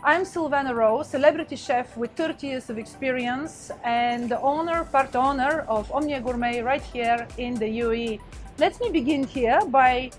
I'm Silvena Rowe, celebrity chef with 30 years of experience and the part owner of Omnia Gourmet right here in the UAE. Let me begin here by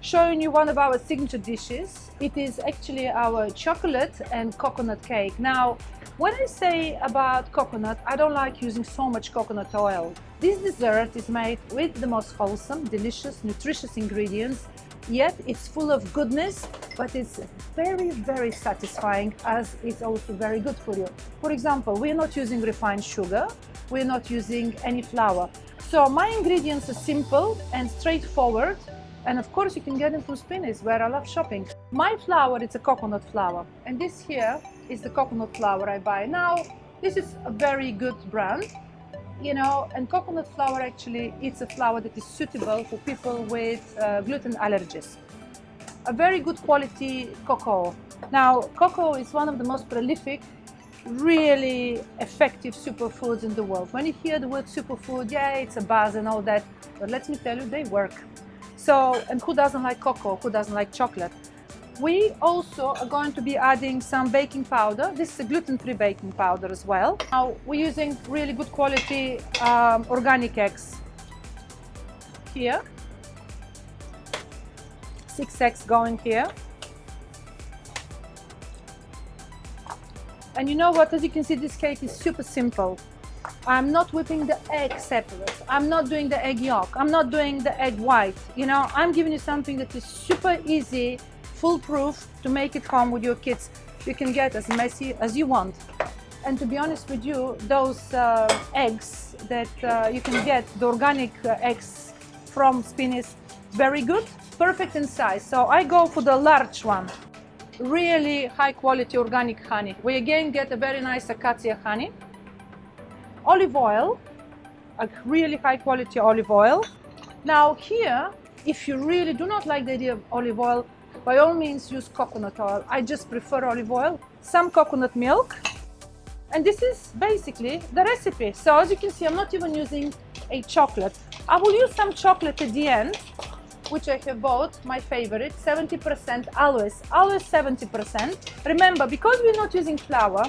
showing you one of our signature dishes. It is actually our chocolate and coconut cake. Now, when I say about coconut, I don't like using so much coconut oil. This dessert is made with the most wholesome, delicious, nutritious ingredients, yet it's full of goodness, but it's very, very satisfying, as it's also very good for you. For example, we're not using refined sugar, we're not using any flour. So my ingredients are simple and straightforward, and of course you can get them from Spinneys, where I love shopping. My flour is a coconut flour, and this here is the coconut flour I buy. Now, this is a very good brand, you know, and coconut flour actually, it's a flour that is suitable for people with gluten allergies. A very good quality cocoa. Now, cocoa is one of the most prolific, really effective superfoods in the world. When you hear the word superfood, yeah, it's a buzz and all that, but let me tell you, they work. So, and who doesn't like cocoa? Who doesn't like chocolate? We also are going to be adding some baking powder. This is a gluten-free baking powder as well. Now, we're using really good quality organic eggs. Here, 6 eggs going here. And you know what, as you can see, this cake is super simple. I'm not whipping the egg separate. I'm not doing the egg yolk. I'm not doing the egg white. You know, I'm giving you something that is super easy, foolproof to make it home with your kids. You can get as messy as you want. And to be honest with you, those eggs that you can get, the organic eggs from Spinneys, very good, perfect in size. So I go for the large one. Really high quality organic honey. We again get a very nice acacia honey. Olive oil, a really high quality olive oil. Now here, if you really do not like the idea of olive oil, by all means use coconut oil. I just prefer olive oil, some coconut milk, and this is basically the recipe. So as you can see, I'm not even using a chocolate. I will use some chocolate at the end, which I have bought, my favorite, 70%, always 70%. Remember, because we're not using flour,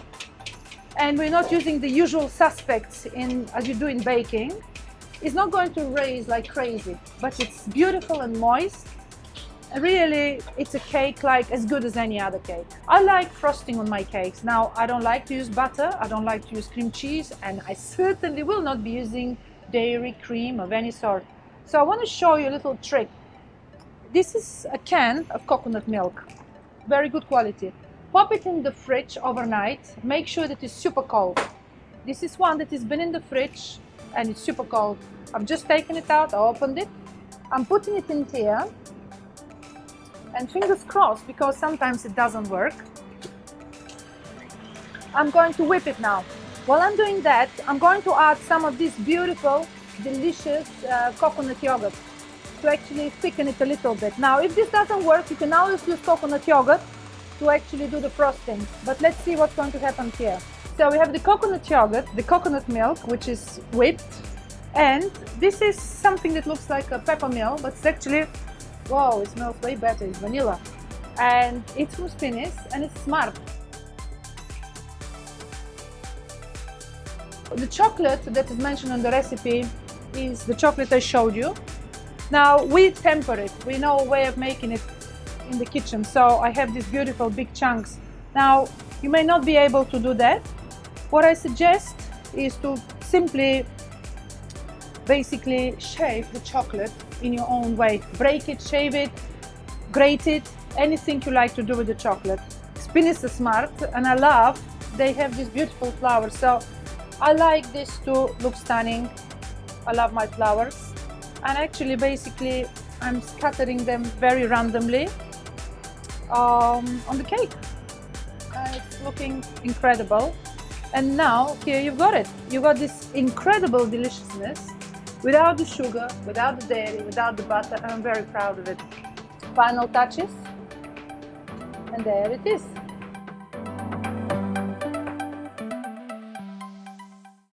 and we're not using the usual suspects as you do in baking, it's not going to raise like crazy, but it's beautiful and moist. Really, it's a cake like as good as any other cake. I like frosting on my cakes. Now, I don't like to use butter, I don't like to use cream cheese, and I certainly will not be using dairy cream of any sort. So I want to show you a little trick. This is a can of coconut milk, very good quality. Pop it in the fridge overnight. Make sure that it's super cold. This is one that has been in the fridge and it's super cold. I've just taken it out, I opened it. I'm putting it in here. And fingers crossed, because sometimes it doesn't work. I'm going to whip it now. While I'm doing that, I'm going to add some of this beautiful, delicious coconut yogurt to actually thicken it a little bit. Now, if this doesn't work, you can always use coconut yogurt to actually do the frosting. But let's see what's going to happen here. So we have the coconut yogurt, the coconut milk, which is whipped, and this is something that looks like a peppermill, but it's actually, wow, it smells way better, it's vanilla. And it's from Spinneys, and it's smart. The chocolate that is mentioned on the recipe is the chocolate I showed you. Now, we temper it, we know a way of making it in the kitchen, so I have these beautiful big chunks. Now, you may not be able to do that. What I suggest is to simply basically shave the chocolate in your own way. Break it, shave it, grate it, anything you like to do with the chocolate. Spinneys is smart, and I love, they have these beautiful flowers, so I like this to look stunning. I love my flowers, and actually basically I'm scattering them very randomly on the cake. It's looking incredible. And now here you've got it. You've got this incredible deliciousness without the sugar, without the dairy, without the butter, and I'm very proud of it. Final touches, and there it is.